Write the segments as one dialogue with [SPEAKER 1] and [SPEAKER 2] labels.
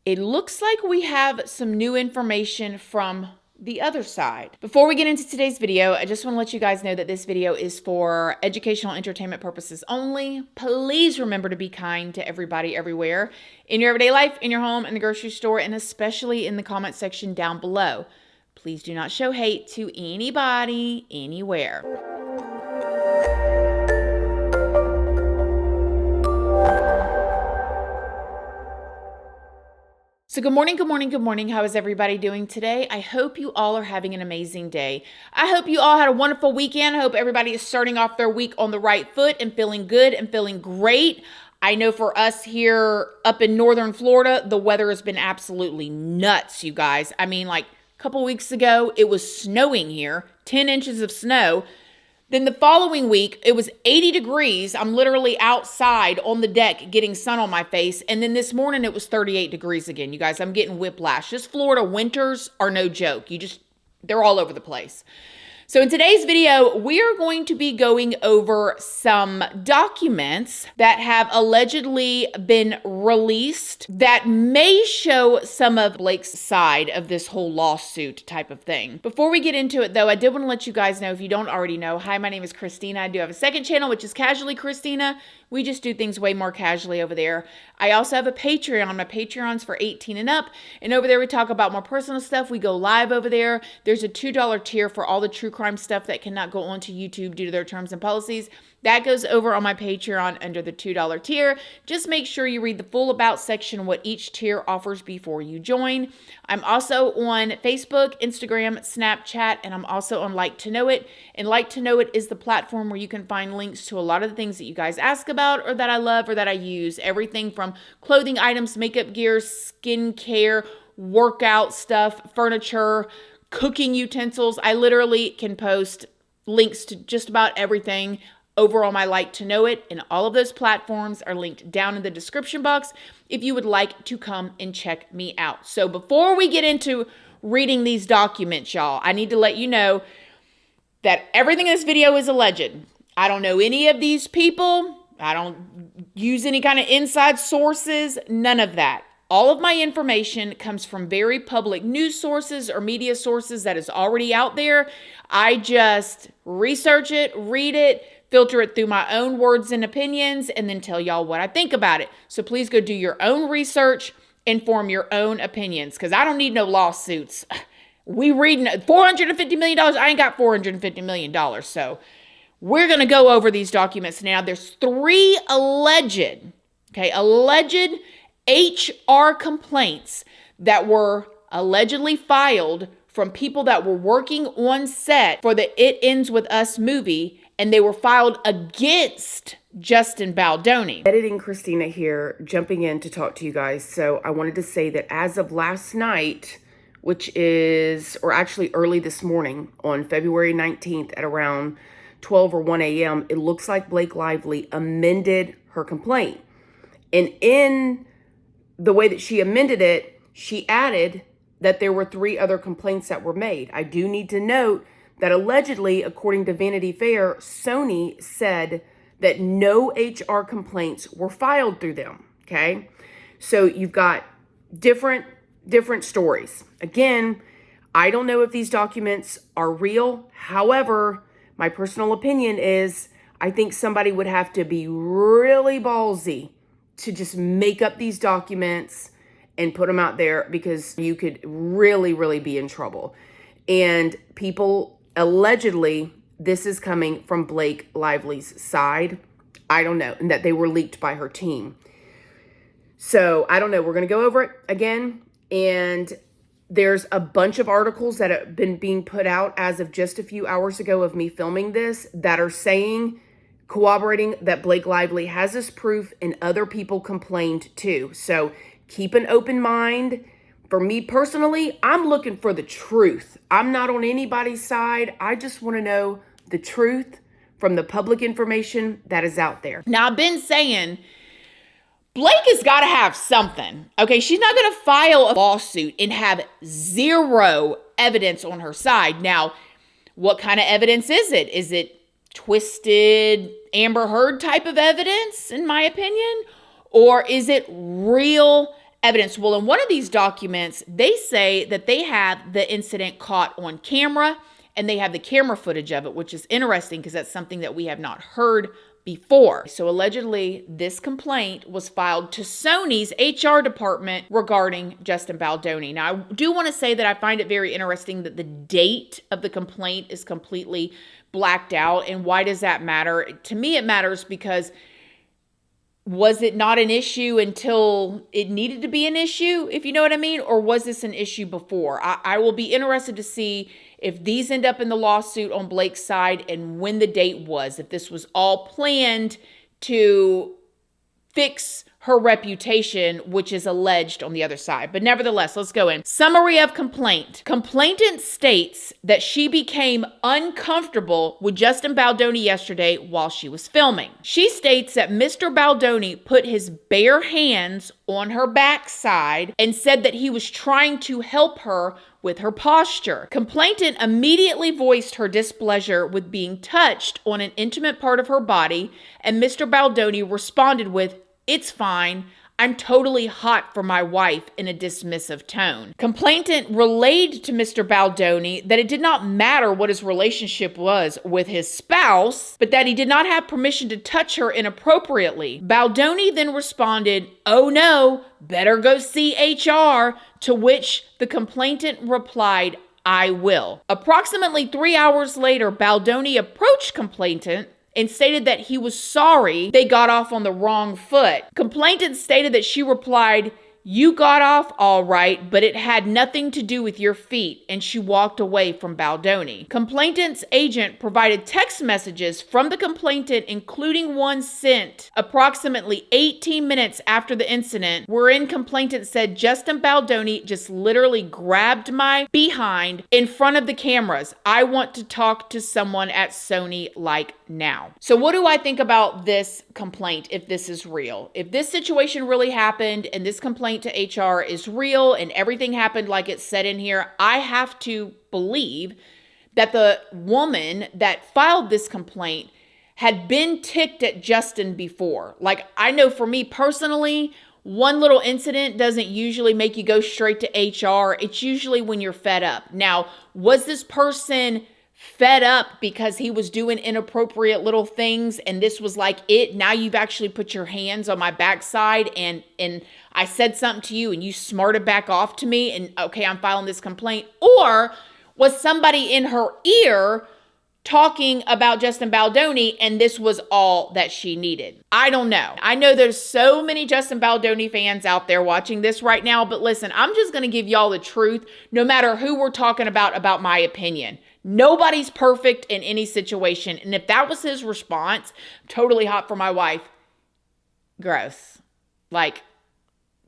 [SPEAKER 1] it looks like we have some new information from the other side. Before we get into today's video, I just want to let you guys know that this video is for educational entertainment purposes only. Please remember to be kind to everybody everywhere in your everyday life, in your home, in the grocery store, and especially in the comment section down below. Please do not show hate to anybody, anywhere. So good morning, good morning, good morning. How is everybody doing today? I hope you all are having an amazing day. I hope you all had a wonderful weekend. I hope everybody is starting off their week on the right foot and feeling good and feeling great. I know for us here up in northern Florida, the weather has been absolutely nuts, you guys. I mean, like a couple weeks ago, it was snowing here, 10 inches of snow. Then the following week, it was 80 degrees. I'm literally outside on the deck getting sun on my face. And then this morning, it was 38 degrees again. You guys, I'm getting whiplash. This Florida winters are no joke. They're all over the place. So in today's video, we are going to be going over some documents that have allegedly been released that may show some of Blake's side of this whole lawsuit type of thing. Before we get into it though, I did want to let you guys know, if you don't already know, hi, my name is Christina. I do have a second channel, which is Casually Christina. We just do things way more casually over there. I also have a Patreon. My Patreon's for 18 and up. And over there, we talk about more personal stuff. We go live over there. There's a $2 tier for all the true crime stuff that cannot go onto YouTube due to their terms and policies. That goes over on my Patreon under the $2 tier. Just make sure you read the full about section, what each tier offers before you join. I'm also on Facebook, Instagram, Snapchat, and I'm also on Like to Know It. And Like to Know It is the platform where you can find links to a lot of the things that you guys ask about or that I love or that I use. Everything from clothing items, makeup gear, skincare, workout stuff, furniture, cooking utensils. I literally can post links to just about everything over on my Like to Know It, and all of those platforms are linked down in the description box if you would like to come and check me out. So before we get into reading these documents, y'all, I need to let you know that everything in this video is alleged. I don't know any of these people. I don't use any kind of inside sources, none of that. All of my information comes from very public news sources or media sources that is already out there. I just research it, read it, filter it through my own words and opinions, and then tell y'all what I think about it. So please go do your own research and form your own opinions, because I don't need no lawsuits. We reading $450 million. I ain't got $450 million. So we're going to go over these documents now. There's 3 alleged HR complaints that were allegedly filed from people that were working on set for the It Ends With Us movie, and they were filed against Justin Baldoni. Editing Christina here, jumping in to talk to you guys. So I wanted to say that as of last night, which is, or actually early this morning on February 19th at around 12 or 1 a.m., it looks like Blake Lively amended her complaint. And in the way that she amended it, she added that there were 3 other complaints that were made. I do need to note that allegedly, according to Vanity Fair, Sony said that no HR complaints were filed through them, okay? So you've got different stories. Again, I don't know if these documents are real. However, my personal opinion is I think somebody would have to be really ballsy to just make up these documents and put them out there, because you could really, really be in trouble. And people, allegedly, this is coming from Blake Lively's side. I don't know, and that they were leaked by her team. So I don't know. We're going to go over it again. And there's a bunch of articles that have been being put out as of just a few hours ago of me filming this that are saying, corroborating that Blake Lively has this proof and other people complained too. So keep an open mind. For me personally, I'm looking for the truth. I'm not on anybody's side. I just want to know the truth from the public information that is out there. Now, I've been saying Blake has got to have something. Okay, she's not going to file a lawsuit and have zero evidence on her side. Now, what kind of evidence is it? Is it twisted Amber Heard type of evidence, in my opinion? Or is it real evidence. Well, in one of these documents, they say that they have the incident caught on camera and they have the camera footage of it, which is interesting because that's something that we have not heard before. So allegedly, this complaint was filed to Sony's HR department regarding Justin Baldoni. Now, I do want to say that I find it very interesting that the date of the complaint is completely blacked out. And why does that matter? To me, it matters because was it not an issue until it needed to be an issue, if you know what I mean? Or was this an issue before? I will be interested to see if these end up in the lawsuit on Blake's side and when the date was, if this was all planned to fix her reputation, which is alleged on the other side. But nevertheless, let's go in. Summary of complaint. Complainant states that she became uncomfortable with Justin Baldoni yesterday while she was filming. She states that Mr. Baldoni put his bare hands on her backside and said that he was trying to help her with her posture. Complainant immediately voiced her displeasure with being touched on an intimate part of her body, and Mr. Baldoni responded with, "It's fine. I'm totally hot for my wife," in a dismissive tone. Complainant relayed to Mr. Baldoni that it did not matter what his relationship was with his spouse, but that he did not have permission to touch her inappropriately. Baldoni then responded, "Oh no, better go see HR," to which the complainant replied, "I will." Approximately 3 hours later, Baldoni approached complainant and stated that he was sorry they got off on the wrong foot. Complainant stated that she replied, "You got off all right, but it had nothing to do with your feet," and she walked away from Baldoni. Complainant's agent provided text messages from the complainant, including one sent approximately 18 minutes after the incident, wherein complainant said Justin Baldoni just literally grabbed my behind in front of the cameras. "I want to talk to someone at Sony like now." So what do I think about this complaint if this is real? If this situation really happened and this complaint to HR is real and everything happened like it's said in here, I have to believe that the woman that filed this complaint had been ticked at Justin before. Like, I know for me personally, one little incident doesn't usually make you go straight to HR. It's usually when you're fed up. Now, was this person fed up because he was doing inappropriate little things and this was like it? Now you've actually put your hands on my backside and I said something to you and you smarted back off to me and okay, I'm filing this complaint. Or was somebody in her ear talking about Justin Baldoni and this was all that she needed? I don't know. I know there's so many Justin Baldoni fans out there watching this right now, but listen, I'm just going to give y'all the truth no matter who we're talking about my opinion. Nobody's perfect in any situation. And if that was his response, totally hot for my wife, gross. Like,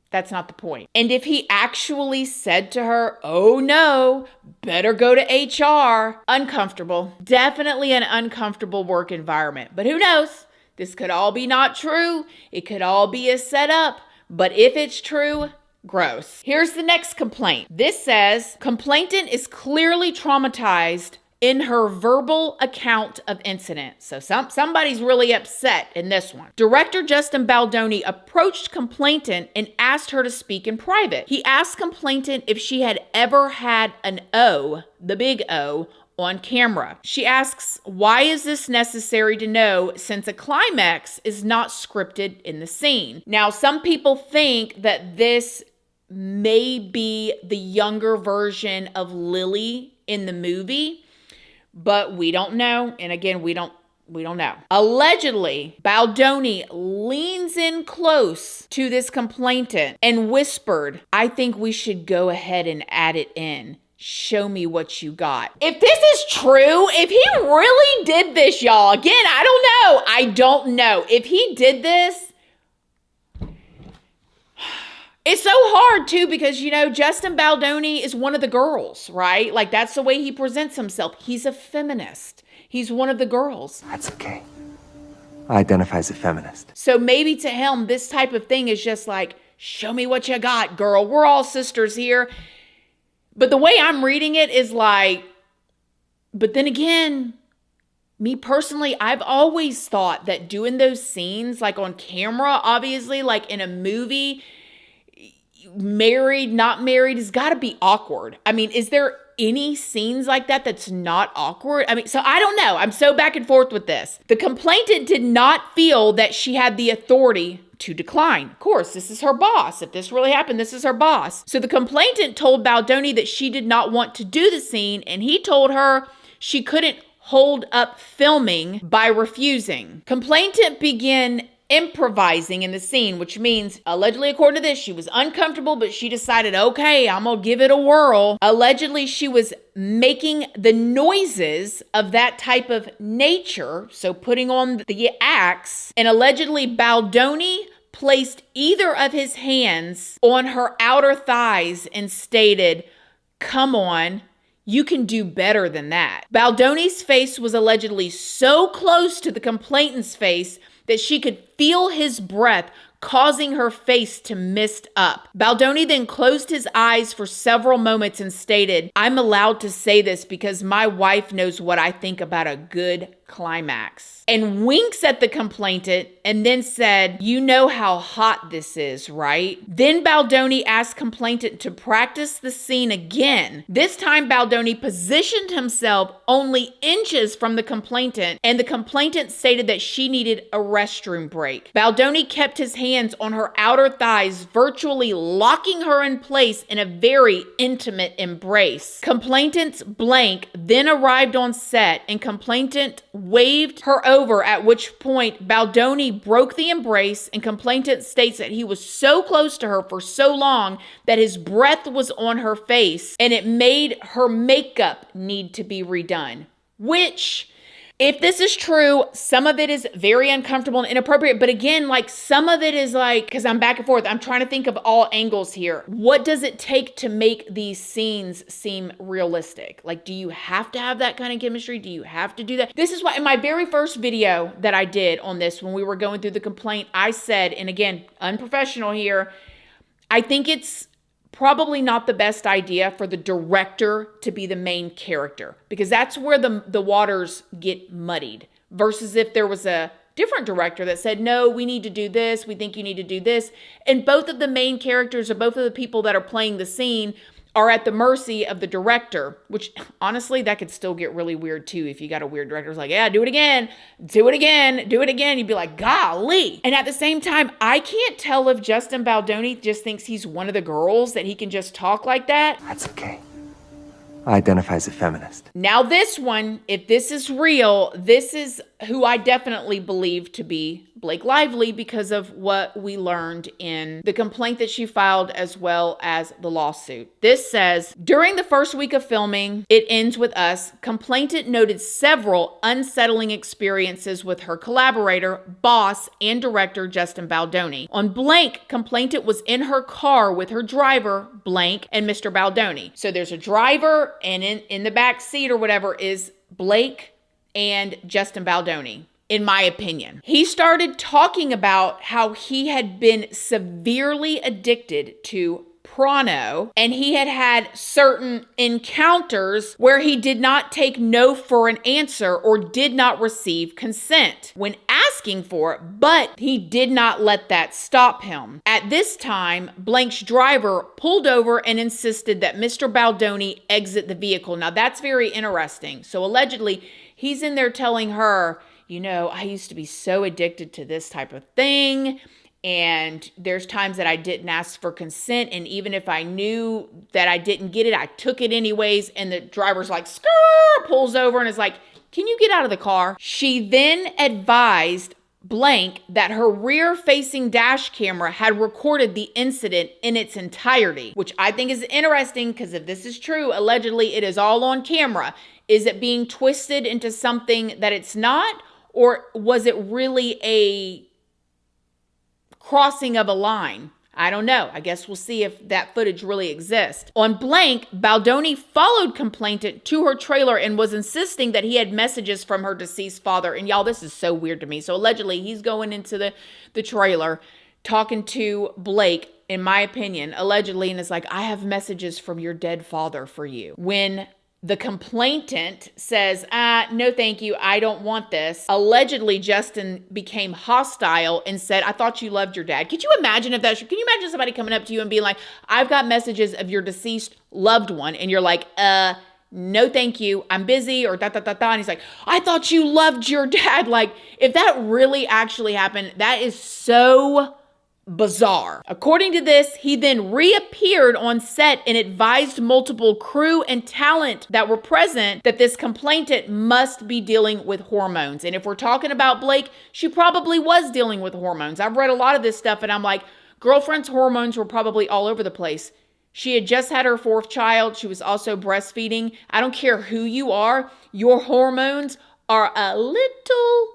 [SPEAKER 1] that's not the point. And if he actually said to her, "Oh no, better go to HR," uncomfortable. Definitely an uncomfortable work environment. But who knows? This could all be not true. It could all be a setup. But if it's true, gross. Here's the next complaint. This says, complainant is clearly traumatized in her verbal account of incident. So somebody's really upset in this one. Director Justin Baldoni approached complainant and asked her to speak in private. He asked complainant if she had ever had an O, the big O, on camera. She asks, "Why is this necessary to know since a climax is not scripted in the scene?" Now, some people think that this may be the younger version of Lily in the movie, but we don't know. And again, we don't know. Allegedly, Baldoni leans in close to this complainant and whispered, "I think we should go ahead and add it in. Show me what you got." If this is true, if he really did this, y'all, again, I don't know. If he did this, it's so hard too because, Justin Baldoni is one of the girls, right? Like, that's the way he presents himself. He's a feminist. He's one of the girls.
[SPEAKER 2] That's okay. I identify as a feminist.
[SPEAKER 1] So maybe to him, this type of thing is just like, show me what you got, girl. We're all sisters here. But the way I'm reading it is like, but then again, me personally, I've always thought that doing those scenes, like on camera, obviously, like in a movie, married, not married, has got to be awkward. I mean, is there any scenes like that that's not awkward? I mean, so I don't know. I'm so back and forth with this. The complainant did not feel that she had the authority to decline. Of course, this is her boss. If this really happened, this is her boss. So the complainant told Baldoni that she did not want to do the scene, and he told her she couldn't hold up filming by refusing. Complainant began improvising in the scene, which means, allegedly, according to this, she was uncomfortable, but she decided, okay, I'm gonna give it a whirl. Allegedly, she was making the noises of that type of nature, so putting on the acts, and allegedly Baldoni placed either of his hands on her outer thighs and stated, "Come on, you can do better than that." Baldoni's face was allegedly so close to the complainant's face that she could feel his breath causing her face to mist up. Baldoni then closed his eyes for several moments and stated, "I'm allowed to say this because my wife knows what I think about a good climax," and winks at the complainant and then said, "You know how hot this is, right?" Then Baldoni asked complainant to practice the scene again. This time Baldoni positioned himself only inches from the complainant, and the complainant stated that she needed a restroom break. Baldoni kept his hands on her outer thighs, virtually locking her in place in a very intimate embrace. Complainant's blank then arrived on set, and complainant waved her over, at which point Baldoni broke the embrace, and complainant states that he was so close to her for so long that his breath was on her face and it made her makeup need to be redone. Which, if this is true, some of it is very uncomfortable and inappropriate. But again, like some of it is like, because I'm back and forth, I'm trying to think of all angles here. What does it take to make these scenes seem realistic? Like, do you have to have that kind of chemistry? Do you have to do that? This is why in my very first video that I did on this, when we were going through the complaint, I said, and again, unprofessional here, I think it's probably not the best idea for the director to be the main character, because that's where the waters get muddied, versus if there was a different director that said, no, we need to do this, we think you need to do this, and both of the main characters or both of the people that are playing the scene are at the mercy of the director, which honestly, that could still get really weird too. If you got a weird director who's like, yeah, do it again, do it again, do it again. You'd be like, golly. And at the same time, I can't tell if Justin Baldoni just thinks he's one of the girls that he can just talk like that.
[SPEAKER 2] That's okay. I identify as a feminist.
[SPEAKER 1] Now this one, if this is real, this is who I definitely believe to be Blake Lively, because of what we learned in the complaint that she filed as well as the lawsuit. This says, during the first week of filming, It Ends With Us, complainant noted several unsettling experiences with her collaborator, boss, and director Justin Baldoni. On blank, complainant was in her car with her driver, blank, and Mr. Baldoni. So there's a driver, and in the back seat or whatever is Blake and Justin Baldoni. In my opinion, he started talking about how he had been severely addicted to porno, and he had had certain encounters where he did not take no for an answer or did not receive consent when asking for it, but he did not let that stop him. At this time, Blank's driver pulled over and insisted that Mr. Baldoni exit the vehicle. Now that's very interesting. So allegedly, he's in there telling her, you know, I used to be so addicted to this type of thing, and there's times that I didn't ask for consent, and even if I knew that I didn't get it, I took it anyways, and the driver's like, skrrr, pulls over and is like, can you get out of the car? She then advised blank that her rear-facing dash camera had recorded the incident in its entirety, which I think is interesting because if this is true, allegedly it is all on camera. Is it being twisted into something that it's not? Or was it really a crossing of a line? I don't know. I guess we'll see if that footage really exists. On blank, Baldoni followed complainant to her trailer and was insisting that he had messages from her deceased father. And y'all, this is so weird to me. So allegedly, he's going into the trailer, talking to Blake, in my opinion, allegedly, and is like, I have messages from your dead father for you. When The complainant says, no, thank you. I don't want this. Allegedly, Justin became hostile and said, I thought you loved your dad. Could you imagine if can you imagine somebody coming up to you and being like, I've got messages of your deceased loved one. And you're like, no, thank you. I'm busy or da. And he's like, I thought you loved your dad. Like, if that really actually happened, that is so bizarre. According to this, he then reappeared on set and advised multiple crew and talent that were present that this complainant must be dealing with hormones. And if we're talking about Blake, she probably was dealing with hormones. I've read a lot of this stuff and I'm like, girlfriend's hormones were probably all over the place. She had just had her 4th child. She was also breastfeeding. I don't care who you are. Your hormones are a little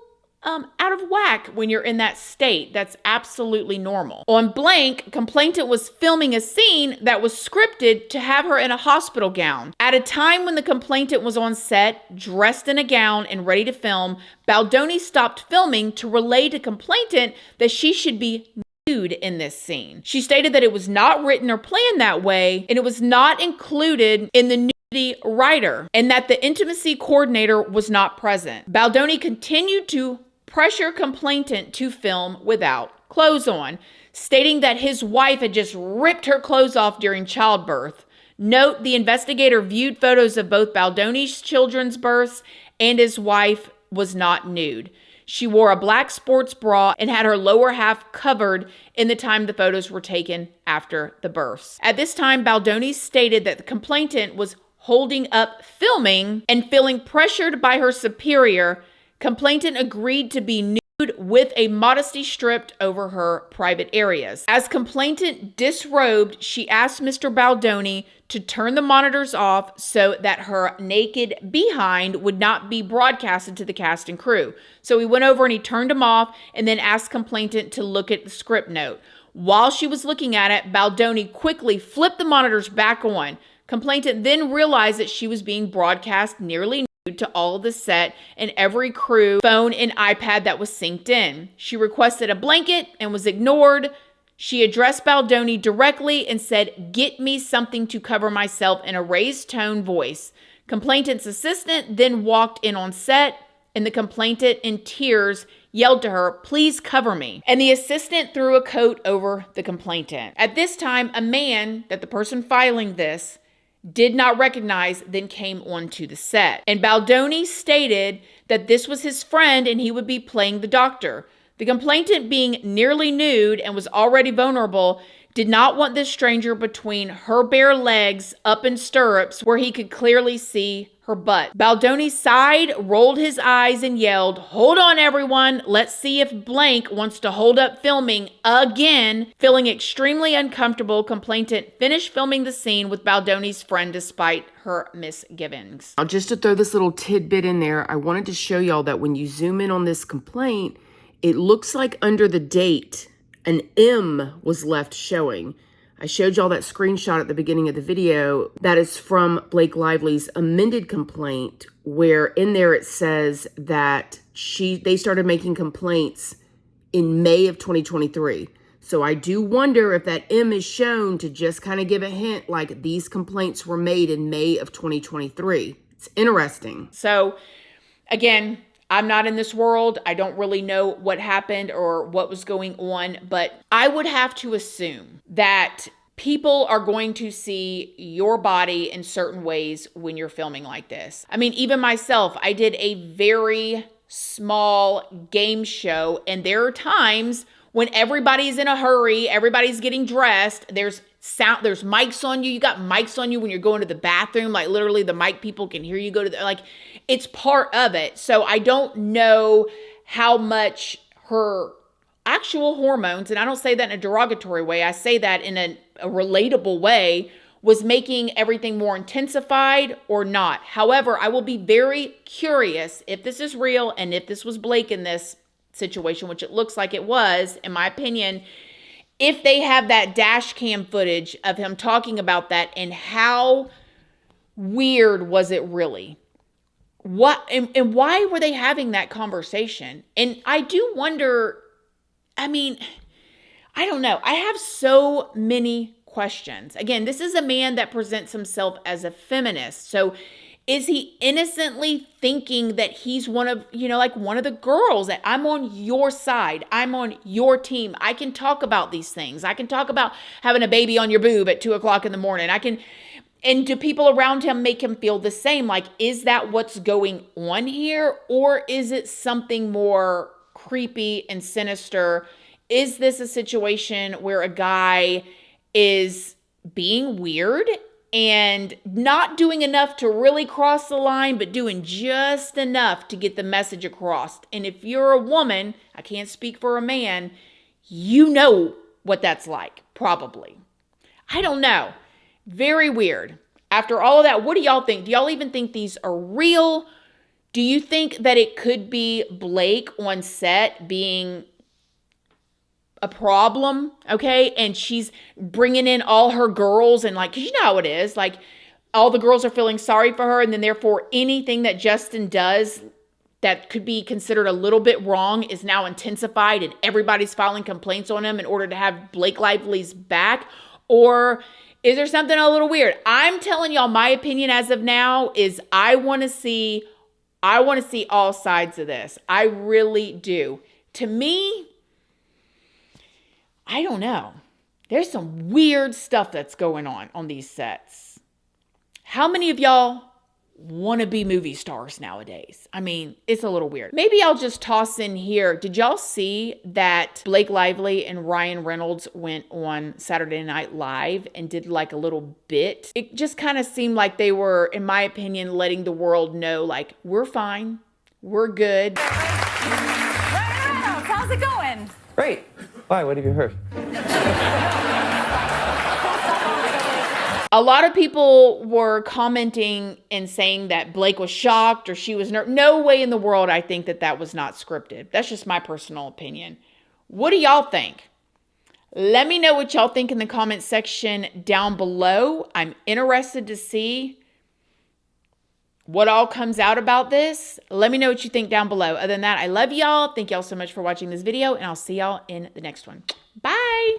[SPEAKER 1] out of whack when you're in that state. That's absolutely normal. On Blank, complainant was filming a scene that was scripted to have her in a hospital gown. At a time when the complainant was on set, dressed in a gown and ready to film, Baldoni stopped filming to relay to complainant that she should be nude in this scene. She stated that it was not written or planned that way, and it was not included in the nudity writer, and that the intimacy coordinator was not present. Baldoni continued to pressure complainant to film without clothes on, stating that his wife had just ripped her clothes off during childbirth. Note, the investigator viewed photos of both Baldoni's children's births and his wife was not nude. She wore a black sports bra and had her lower half covered in the time the photos were taken after the births. At this time, Baldoni stated that the complainant was holding up filming and feeling pressured by her superior. Complainant agreed to be nude with a modesty stripped over her private areas. As complainant disrobed, she asked Mr. Baldoni to turn the monitors off so that her naked behind would not be broadcasted to the cast and crew. So he went over and he turned them off and then asked complainant to look at the script note. While she was looking at it, Baldoni quickly flipped the monitors back on. Complainant then realized that she was being broadcast nearly to all of the set and every crew phone and iPad that was synced in. She requested a blanket and was ignored. She addressed Baldoni directly and said, "Get me something to cover myself," in a raised tone voice. Complainant's assistant then walked in on set, and the complainant in tears yelled to her, "Please cover me." And the assistant threw a coat over the complainant. At this time, a man, that the person filing this did not recognize, then came onto the set. And Baldoni stated that this was his friend and he would be playing the doctor. The complainant, being nearly nude and was already vulnerable, did not want this stranger between her bare legs up in stirrups where he could clearly see her butt. Baldoni sighed, rolled his eyes, and yelled, "Hold on, everyone. Let's see if blank wants to hold up filming again." Feeling extremely uncomfortable, complainant finished filming the scene with Baldoni's friend despite her misgivings.
[SPEAKER 3] Now, just to throw this little tidbit in there, I wanted to show y'all that when you zoom in on this complaint, it looks like under the date, an M was left showing. I showed y'all that screenshot at the beginning of the video. That is from Blake Lively's amended complaint, where in there it says that they started making complaints in May of 2023. So I do wonder if that M is shown to just kind of give a hint like these complaints were made in May of 2023. It's interesting.
[SPEAKER 1] So again, I'm not in this world. I don't really know what happened or what was going on, but I would have to assume that people are going to see your body in certain ways when you're filming like this. I mean, even myself, I did a very small game show, and there are times when everybody's in a hurry, everybody's getting dressed, there's sound, there's mics on you. You got mics on you when you're going to the bathroom. Like literally the mic people can hear you go to the, like it's part of it. So I don't know how much her actual hormones, and I don't say that in a derogatory way, I say that in a relatable way, was making everything more intensified or not. However, I will be very curious if this is real and if this was Blake in this situation, which it looks like it was, in my opinion, if they have that dash cam footage of him talking about that and how weird was it really? What and why were they having that conversation? And I do wonder, I mean, I don't know. I have so many questions. Again, this is a man that presents himself as a feminist. So Is he innocently thinking that he's one of, like one of the girls, that I'm on your side, I'm on your team, I can talk about these things, I can talk about having a baby on your boob at 2:00 in the morning, and do people around him make him feel the same? Like, is that what's going on here? Or is it something more creepy and sinister? Is this a situation where a guy is being weird and not doing enough to really cross the line, but doing just enough to get the message across? And if you're a woman, I can't speak for a man, you know what that's like, probably. I don't know. Very weird. After all of that, what do y'all think? Do y'all even think these are real? Do you think that it could be Blake on set being a problem, okay? And she's bringing in all her girls and like, 'cause you know how it is, like all the girls are feeling sorry for her, and then therefore anything that Justin does that could be considered a little bit wrong is now intensified and everybody's filing complaints on him in order to have Blake Lively's back? Or is there something a little weird? I'm telling y'all, my opinion as of now is I want to see all sides of this. I really do. To me, I don't know. There's some weird stuff that's going on these sets. How many of y'all want to be movie stars nowadays? I mean, it's a little weird. Maybe I'll just toss in here. Did y'all see that Blake Lively and Ryan Reynolds went on Saturday Night Live and did like a little bit? It just kind of seemed like they were, in my opinion, letting the world know, like, we're fine. We're good.
[SPEAKER 4] Ryan Reynolds, how's it going?
[SPEAKER 2] Great. Why? What have you heard?
[SPEAKER 1] A lot of people were commenting and saying that Blake was shocked or she was nervous. No way in the world I think that was not scripted. That's just my personal opinion. What do y'all think? Let me know what y'all think in the comment section down below. I'm interested to see what all comes out about this. Let me know what you think down below. Other than that, I love y'all. Thank y'all so much for watching this video, and I'll see y'all in the next one. Bye.